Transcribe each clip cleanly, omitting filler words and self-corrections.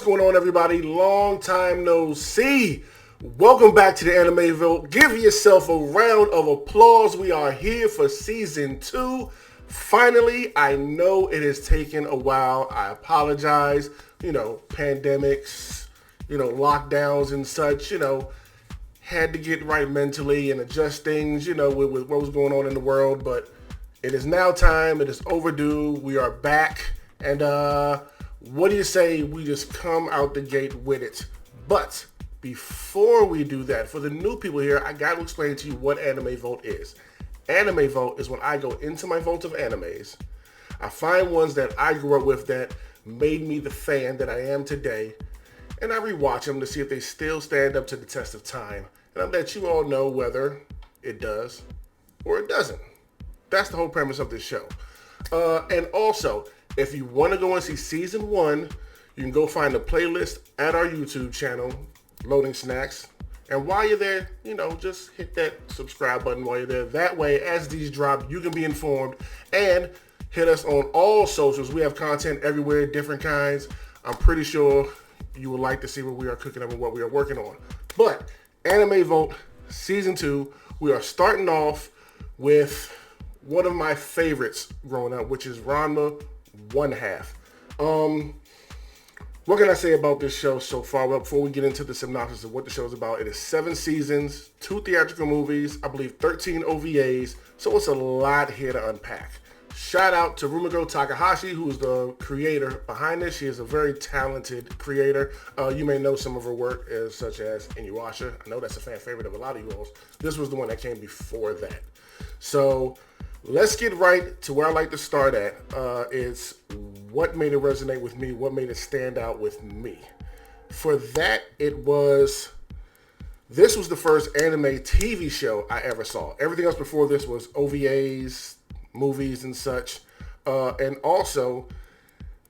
going on, everybody? Long time no see. Welcome back to the Anime Vote. Give yourself a round of applause. We are here for season 2. Finally, I know it has taken a while. I apologize. Pandemics, lockdowns and such, had to get right mentally and adjust things, with what was going on in the world. But it is now time. It is overdue. We are back. And what do you say we just come out the gate with it? But before we do that, for the new people here, I got to explain to you what Anime Vote is. Anime Vote is when I go into my votes of animes. I find ones that I grew up with that made me the fan that I am today, and I rewatch them to see if they still stand up to the test of time. And I'll let you all know whether it does or it doesn't. That's the whole premise of this show. And also, if you want to go and see season 1, you can go find the playlist at our YouTube channel, Loading Snacks. And while you're there, just hit that subscribe button while you're there. That way, as these drop, you can be informed. And hit us on all socials. We have content everywhere, different kinds. I'm pretty sure you would like to see what we are cooking up and what we are working on. But Anime Vote Season 2, we are starting off with one of my favorites growing up, which is Ranma 1/2. What can I say about this show so far? Well, before we get into the synopsis of what the show is about, it is 7 seasons, 2 theatrical movies, I believe 13 OVAs, so it's a lot here to unpack. Shout out to Rumiko Takahashi, who is the creator behind this. She is a very talented creator. You may know some of her work, such as Inuyasha. I know that's a fan favorite of a lot of you all. This was the one that came before that. So let's get right to where I like to start at. Is what made it resonate with me, what made it stand out with me. For that, this was the first anime TV show I ever saw. Everything else before this was OVAs, movies and such. And also,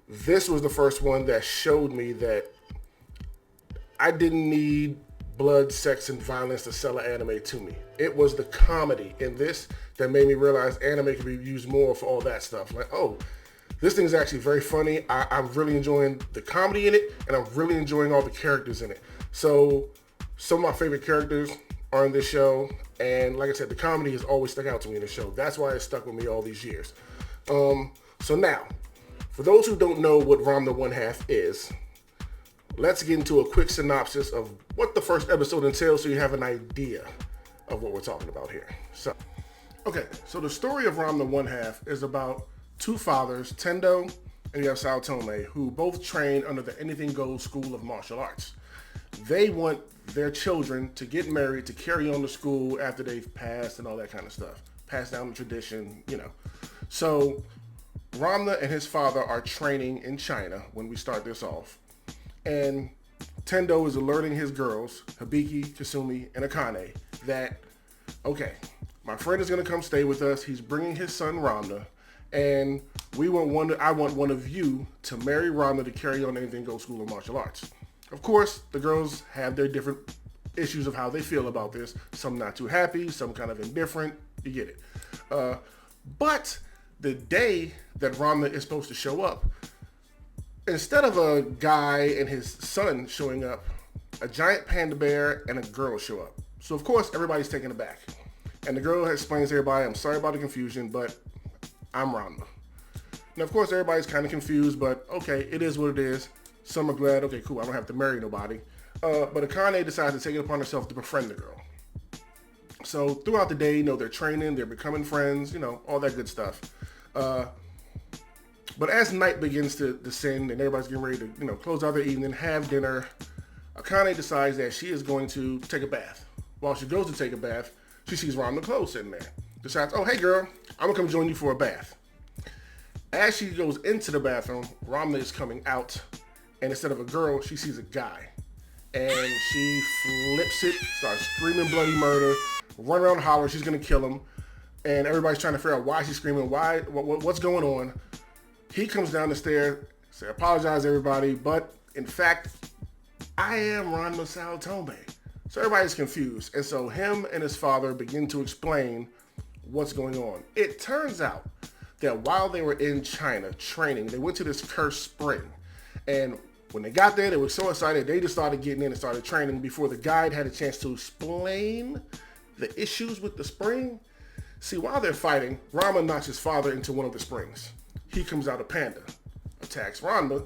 this was the first one that showed me that I didn't need blood, sex, and violence to sell an anime to me. It was the comedy in this that made me realize anime could be used more for all that stuff. Like, oh, this thing is actually very funny. I'm really enjoying the comedy in it, and I'm really enjoying all the characters in it. So some of my favorite characters are in this show, and like I said, the comedy has always stuck out to me in the show. That's why it stuck with me all these years. So now, for those who don't know what Ranma 1/2 is, let's get into a quick synopsis of what the first episode entails so you have an idea of what we're talking about here. So the story of Ranma 1/2 is about 2 fathers, Tendo and you have Saotome, who both train under the Anything Goes School of Martial Arts. They want their children to get married, to carry on the school after they've passed and all that kind of stuff. Pass down the tradition, So Ranma and his father are training in China when we start this off. And Tendo is alerting his girls, Hibiki, Kasumi, and Akane, that, okay, my friend is going to come stay with us. He's bringing his son, Ranma, and I want one of you to marry Ranma to carry on Anything Goes School of Martial Arts. Of course, the girls have their different issues of how they feel about this. Some not too happy, some kind of indifferent. You get it. But the day that Ranma is supposed to show up, instead of a guy and his son showing up, a giant panda bear and a girl show up. So of course, everybody's taken aback. And the girl explains to everybody, I'm sorry about the confusion, but I'm Ranma. Now, of course, everybody's kind of confused, but okay, it is what it is. Some are glad, okay, cool, I don't have to marry nobody. But Akane decides to take it upon herself to befriend the girl. So throughout the day, they're training, they're becoming friends, all that good stuff. But as night begins to descend and everybody's getting ready to, close out their evening, have dinner, Akane decides that she is going to take a bath. While she goes to take a bath, she sees Ranma clothes sitting there. Decides, oh, hey girl, I'm gonna come join you for a bath. As she goes into the bathroom, Ranma is coming out, and instead of a girl, she sees a guy. And she flips it, starts screaming bloody murder, run around holler, she's gonna kill him. And everybody's trying to figure out why she's screaming, what's going on. He comes down the stairs, says, apologize everybody, but in fact, I am Ranma Saotome. So everybody's confused. And so him and his father begin to explain what's going on. It turns out that while they were in China training, they went to this cursed spring. And When they got there, they were so excited, they just started getting in and started training before the guide had a chance to explain the issues with the spring. See, while they're fighting, Ranma knocks his father into one of the springs. He comes out a panda, attacks Ranma,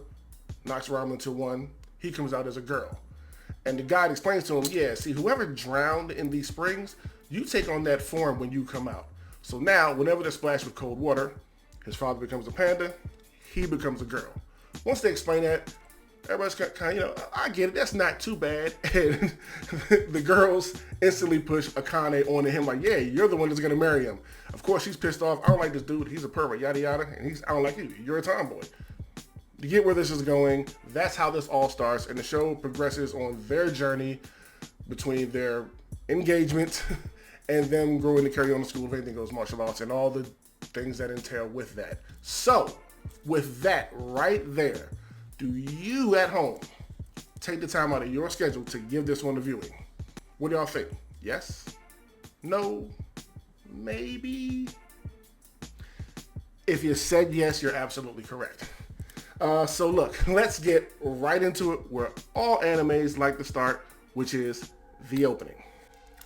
knocks Ranma into one. He comes out as a girl. And the guide explains to him, yeah, see, whoever drowned in these springs, you take on that form when you come out. So now, whenever they're splashed with cold water, his father becomes a panda, he becomes a girl. Once they explain that, everybody's kind of, I get it, that's not too bad. And the girls instantly push Akane onto him like, yeah, you're the one that's going to marry him. Of course, she's pissed off. I don't like this dude. He's a pervert, yada, yada. And I don't like you. You're a tomboy. To get where this is going, that's how this all starts. And the show progresses on their journey between their engagement and them growing to carry on the School of Anything Goes martial arts and all the things that entail with that. So, with that right there, do you at home take the time out of your schedule to give this one a viewing? What do y'all think? Yes? No? Maybe? If you said yes, you're absolutely correct. So look, let's get right into it where all animes like to start, which is the opening.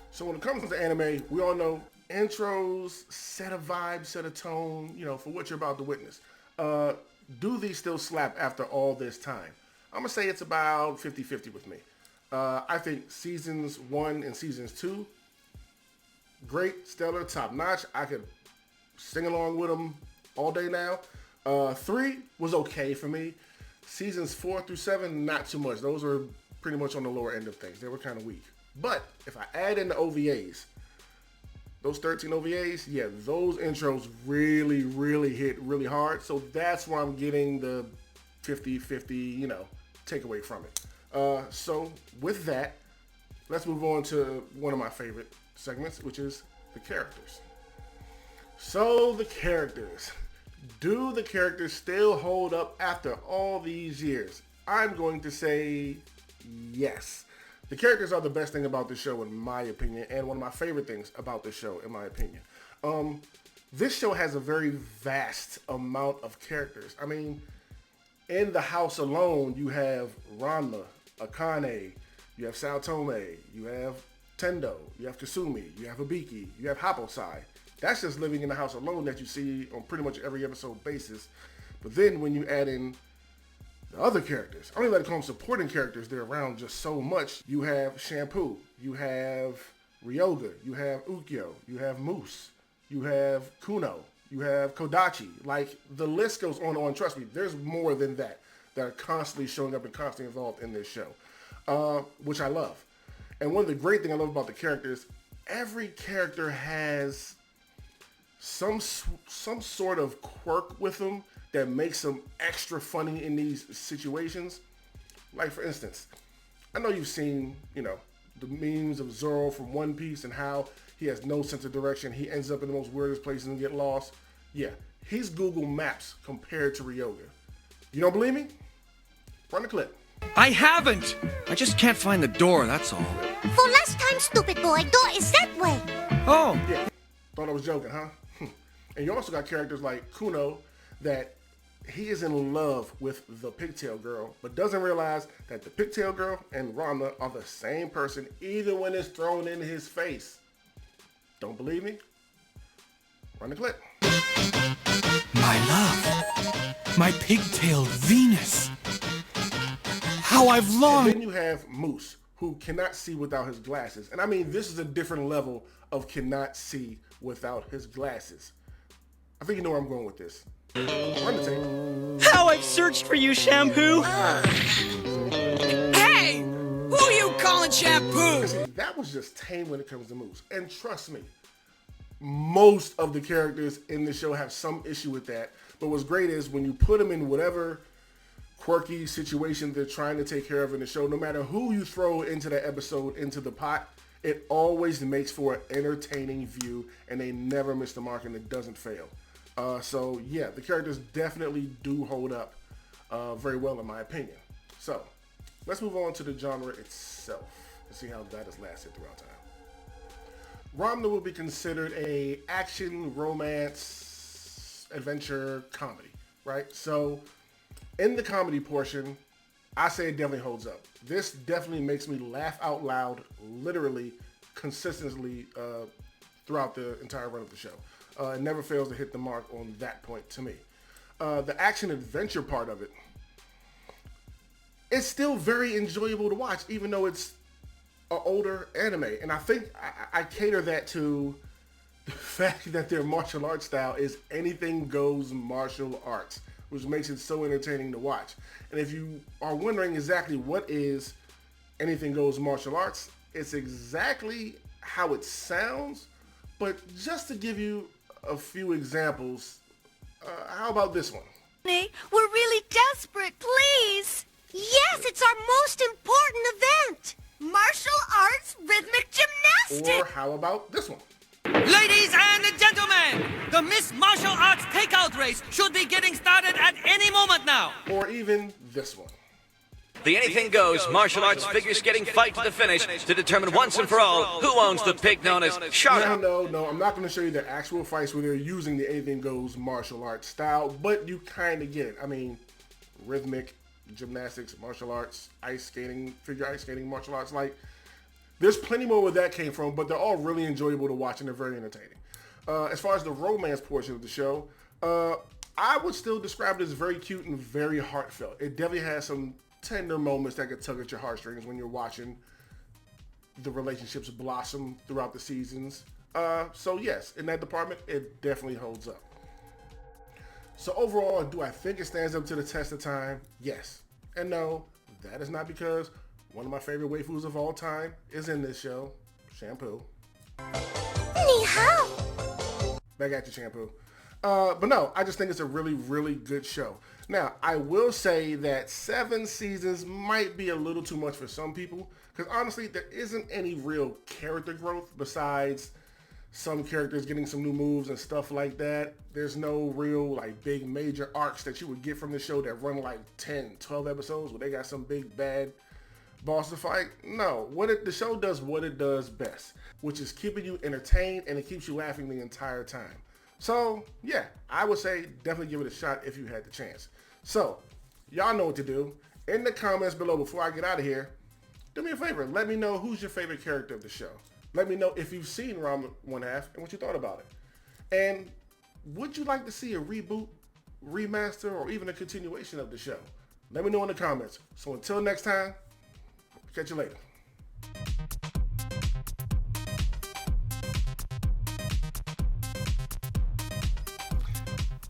So when it comes to anime, we all know intros set a vibe, set a tone, for what you're about to witness. Do these still slap after all this time? I'm going to say it's about 50-50 with me. I think seasons 1 and seasons 2, great, stellar, top notch. I could sing along with them all day now. 3 was okay for me. Seasons 4 through 7, not too much. Those were pretty much on the lower end of things. They were kind of weak. But if I add in the OVAs, those 13 OVAs, yeah, those intros really, really hit really hard. So that's why I'm getting the 50-50, takeaway from it. So with that, let's move on to one of my favorite segments, which is the characters. So the characters. Do the characters still hold up after all these years? I'm going to say yes. The characters are the best thing about the show, in my opinion, and one of my favorite things about the show, in my opinion. This show has a very vast amount of characters. I mean, in the house alone, you have Ranma, Akane, you have Saotome, you have Tendo, you have Kasumi, you have Hibiki, you have Happosai. That's just living in the house alone that you see on pretty much every episode basis. But then when you add in the other characters, I don't even like to call them supporting characters, they're around just so much. You have Shampoo, you have Ryoga, you have Ukyo, you have Moose, you have Kuno, you have Kodachi. Like, the list goes on and on. Trust me, there's more than that are constantly showing up and constantly involved in this show, which I love. And one of the great things I love about the characters, every character has some sort of quirk with them that makes them extra funny in these situations. Like, for instance, I know you've seen, the memes of Zoro from One Piece and how he has no sense of direction. He ends up in the most weirdest places and get lost. Yeah, he's Google Maps compared to Ryoga. You don't believe me? Run the clip. I haven't! I just can't find the door, that's all. For last time, stupid boy, door is that way. Oh. Yeah, thought I was joking, huh? And you also got characters like Kuno that he is in love with the pigtail girl, but doesn't realize that the pigtail girl and Ranma are the same person even when it's thrown in his face. Don't believe me? Run the clip. My love, my pigtailed Venus. How I've longed. And then you have Moose, who cannot see without his glasses. And I mean, this is a different level of cannot see without his glasses. I think you know where I'm going with this. Run the tape. How I've searched for you, Shampoo! Hey! Who are you calling Shampoo? See, that was just tame when it comes to Moose. And trust me, most of the characters in the show have some issue with that. But what's great is when you put them in whatever quirky situation they're trying to take care of in the show, no matter who you throw into that episode, into the pot, it always makes for an entertaining view, and they never miss the mark, and it doesn't fail. So yeah, the characters definitely do hold up very well in my opinion. So let's move on to the genre itself and see how that has lasted throughout time. Ranma will be considered a action, romance, adventure, comedy, right? So in the comedy portion, I say it definitely holds up. This definitely makes me laugh out loud, literally, consistently throughout the entire run of the show. It never fails to hit the mark on that point to me. The action-adventure part of it, it's still very enjoyable to watch, even though it's an older anime. And I think I cater that to the fact that their martial arts style is anything goes martial arts, which makes it so entertaining to watch. And if you are wondering exactly what is anything goes martial arts, it's exactly how it sounds. But just to give you a few examples, how about this one? We're really desperate, please. Yes, it's our most important event. Martial arts rhythmic gymnastics. Or how about this one? Ladies and gentlemen, the Miss Martial Arts Takeout Race should be getting started at any moment now. Or even this one. The Anything Goes martial arts figure skating fight to the finish to determine once and for all who owns the pig known as Shark. No, I'm not going to show you the actual fights where they're using the Anything Goes martial arts style, but you kind of get it. I mean, rhythmic gymnastics, martial arts, ice skating, figure ice skating, martial arts. Like, there's plenty more where that came from, but they're all really enjoyable to watch and they're very entertaining. As far as the romance portion of the show, I would still describe it as very cute and very heartfelt. It definitely has some tender moments that could tug at your heartstrings when you're watching the relationships blossom throughout the seasons. So yes, in that department, it definitely holds up. So overall, do I think it stands up to the test of time? Yes. And no, that is not because one of my favorite waifus of all time is in this show, Shampoo. Ni hao. Back at you, Shampoo. But no, I just think it's a really, really good show. Now, I will say that 7 seasons might be a little too much for some people, because honestly, there isn't any real character growth besides some characters getting some new moves and stuff like that. There's no real like big major arcs that you would get from the show that run like 10, 12 episodes where they got some big bad boss to fight. No, the show does what it does best, which is keeping you entertained and it keeps you laughing the entire time. So, yeah, I would say definitely give it a shot if you had the chance. So, y'all know what to do. In the comments below before I get out of here, do me a favor. Let me know who's your favorite character of the show. Let me know if you've seen Ranma 1/2 and what you thought about it. And would you like to see a reboot, remaster, or even a continuation of the show? Let me know in the comments. So until next time, catch you later.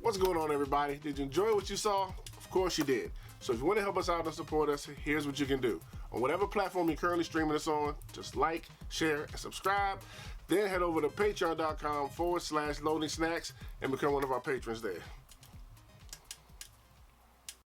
What's going on, everybody? Did you enjoy what you saw? Of course you did. So if you want to help us out and support us, here's what you can do. On whatever platform you're currently streaming us on, just like, share, and subscribe. Then head over to patreon.com/loading snacks and become one of our patrons there.